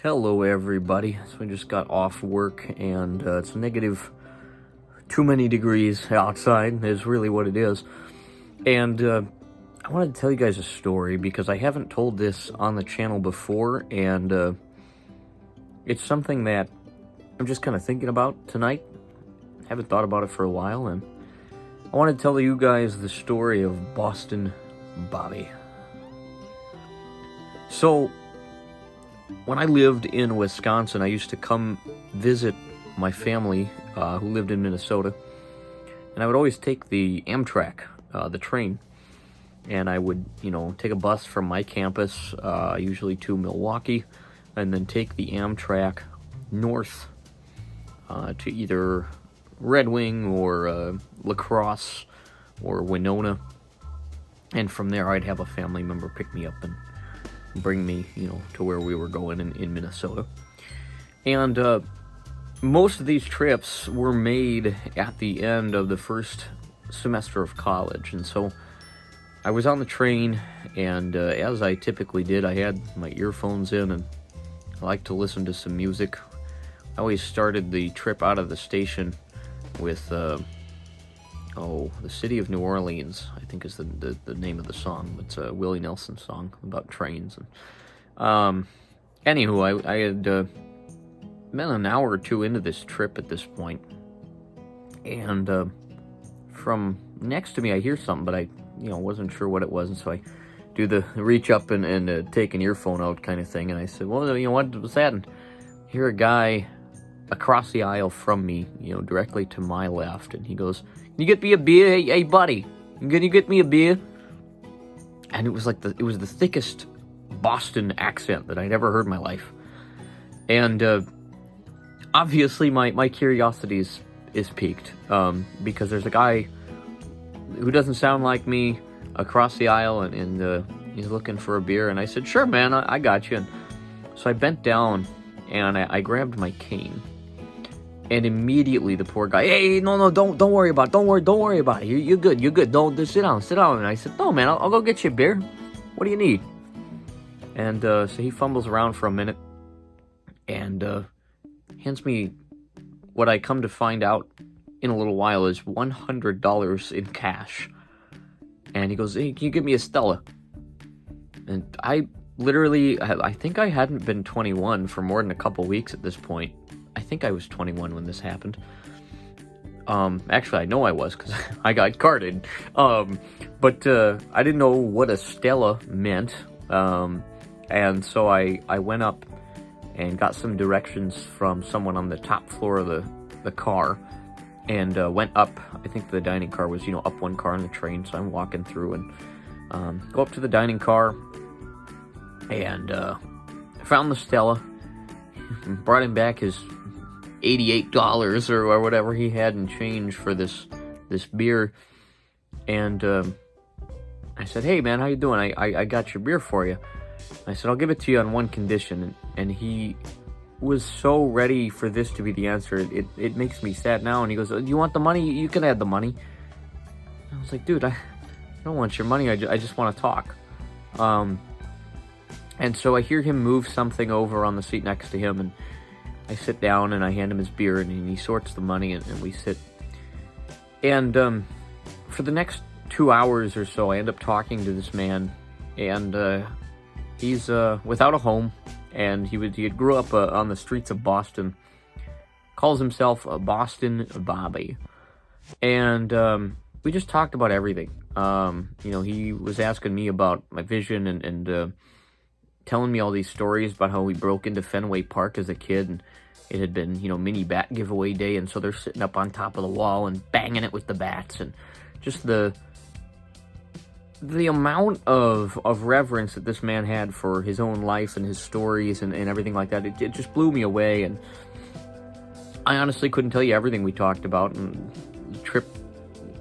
Hello everybody. So I just got off work and it's negative too many degrees outside is really what it is. And I wanted to tell you guys a story because I haven't told this on the channel before, and it's something that I'm just kind of thinking about tonight. Haven't thought about it for a while, and I want to tell you guys the story of Boston Bobby. So when I lived in Wisconsin, I used to come visit my family who lived in Minnesota, and I would always take the Amtrak, the train, and I would, take a bus from my campus, usually to Milwaukee, and then take the Amtrak north to either Red Wing or La Crosse or Winona, and from there I'd have a family member pick me up and bring me, to where we were going in Minnesota. And most of these trips were made at the end of the first semester of college, and so I was on the train, and as I typically did, I had my earphones in, and I like to listen to some music. I always started the trip out of the station with the City of New Orleans, I think is the name of the song. It's a Willie Nelson song about trains. And anywho, I had been an hour or two into this trip at this point, and from next to me I hear something, but I wasn't sure what it was, and so I do the reach up and take an earphone out kind of thing, and I said, well, what was that? And I hear a guy across the aisle from me, directly to my left, and he goes, "Can you get me a beer? Hey buddy, can you get me a beer?" And it was like the thickest Boston accent that I'd ever heard in my life. And obviously my curiosity is piqued, because there's a guy who doesn't sound like me across the aisle, and he's looking for a beer. And I said, "Sure, man, I got you." And so I bent down and I grabbed my cane. And immediately the poor guy, "Hey, no, don't worry about it. Don't worry about it. You're good. Don't just sit down. And I said, "No, man, I'll go get you a beer. What do you need?" And so he fumbles around for a minute and hands me what I come to find out in a little while is $100 in cash. And he goes, "Hey, can you give me a Stella?" And I think I hadn't been 21 for more than a couple weeks at this point. I think I was 21 when this happened. Actually, I know I was, because I got carded. But I didn't know what a Stella meant. And so I went up and got some directions from someone on the top floor of the car, and went up. I think the dining car was, up one car on the train, so I'm walking through and go up to the dining car, and found the Stella, brought him back his $88 or whatever he had in change for this beer. And I said, "Hey man, how you doing? I got your beer for you." I said, "I'll give it to you on one condition." And he was so ready for this to be the answer. It makes me sad now. And he goes, "Do you want the money? You can add the money." I was like, "Dude, I don't want your money. I just want to talk." And so I hear him move something over on the seat next to him, and I sit down and I hand him his beer, and he sorts the money, and we sit. And for the next 2 hours or so, I end up talking to this man, and he's without a home, and he had grew up on the streets of Boston. Calls himself Boston Bobby, and we just talked about everything. He was asking me about my vision and telling me all these stories about how he broke into Fenway Park as a kid, and it had been, mini bat giveaway day, and so they're sitting up on top of the wall and banging it with the bats, and just the amount of reverence that this man had for his own life and his stories and everything like that, it just blew me away. And I honestly couldn't tell you everything we talked about, and the trip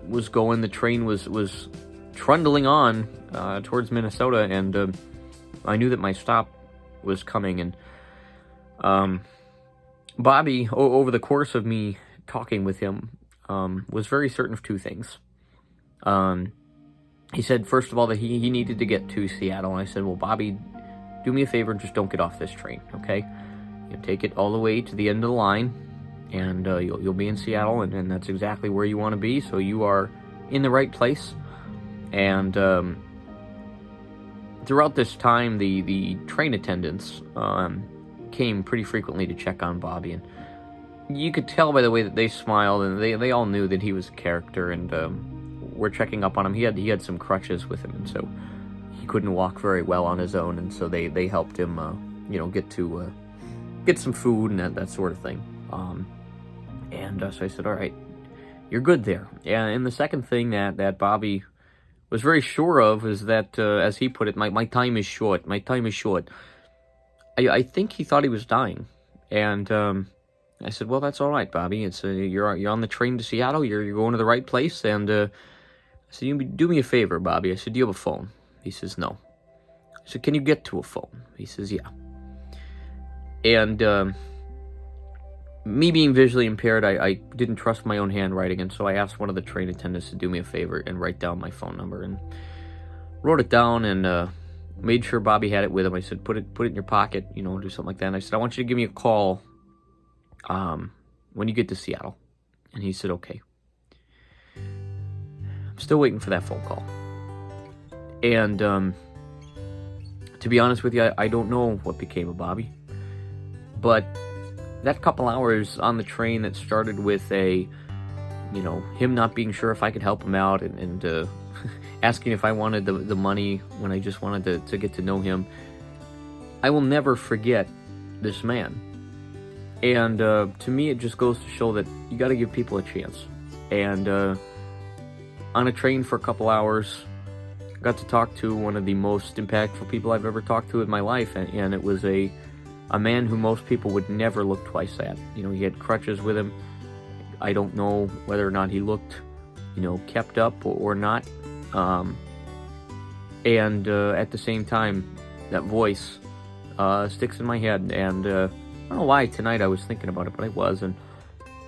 was going, the train was trundling on towards Minnesota, and I knew that my stop was coming. And Bobby, over the course of me talking with him, was very certain of two things. He said, first of all, that he needed to get to Seattle. And I said, "Well, Bobby, do me a favor and just don't get off this train, okay?" You take it all the way to the end of the line, and you'll be in Seattle, and that's exactly where you want to be. So you are in the right place. And throughout this time, the train attendants came pretty frequently to check on Bobby, and you could tell by the way that they smiled, and they all knew that he was a character, and were checking up on him. He had some crutches with him, and so he couldn't walk very well on his own, and so they helped him, get some food and that sort of thing. So I said, all right, you're good there. And the second thing that Bobby was very sure of is that, as he put it, my time is short. My time is short. I think he thought he was dying. And I said, well, that's all right, Bobby. It's you're on the train to Seattle. You're going to the right place. And I said, you do me a favor, Bobby. I said, do you have a phone? He says, no. I said, can you get to a phone? He says, yeah. And me being visually impaired, I didn't trust my own handwriting, and so I asked one of the train attendants to do me a favor and write down my phone number, and wrote it down, and made sure Bobby had it with him. I said, put it in your pocket, do something like that. And I said, I want you to give me a call when you get to Seattle. And he said, okay. I'm still waiting for that phone call. And to be honest with you, I don't know what became of Bobby. But that couple hours on the train that started with him not being sure if I could help him out, and asking if I wanted the money when I just wanted to get to know him, I will never forget this man. And to me, it just goes to show that you got to give people a chance. And on a train for a couple hours, I got to talk to one of the most impactful people I've ever talked to in my life, and it was a man who most people would never look twice at. He had crutches with him. I don't know whether or not he looked, kept up or not. And at the same time, that voice sticks in my head. And I don't know why tonight I was thinking about it, but I was. And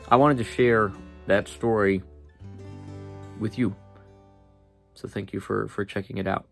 I wanted to share that story with you. So thank you for checking it out.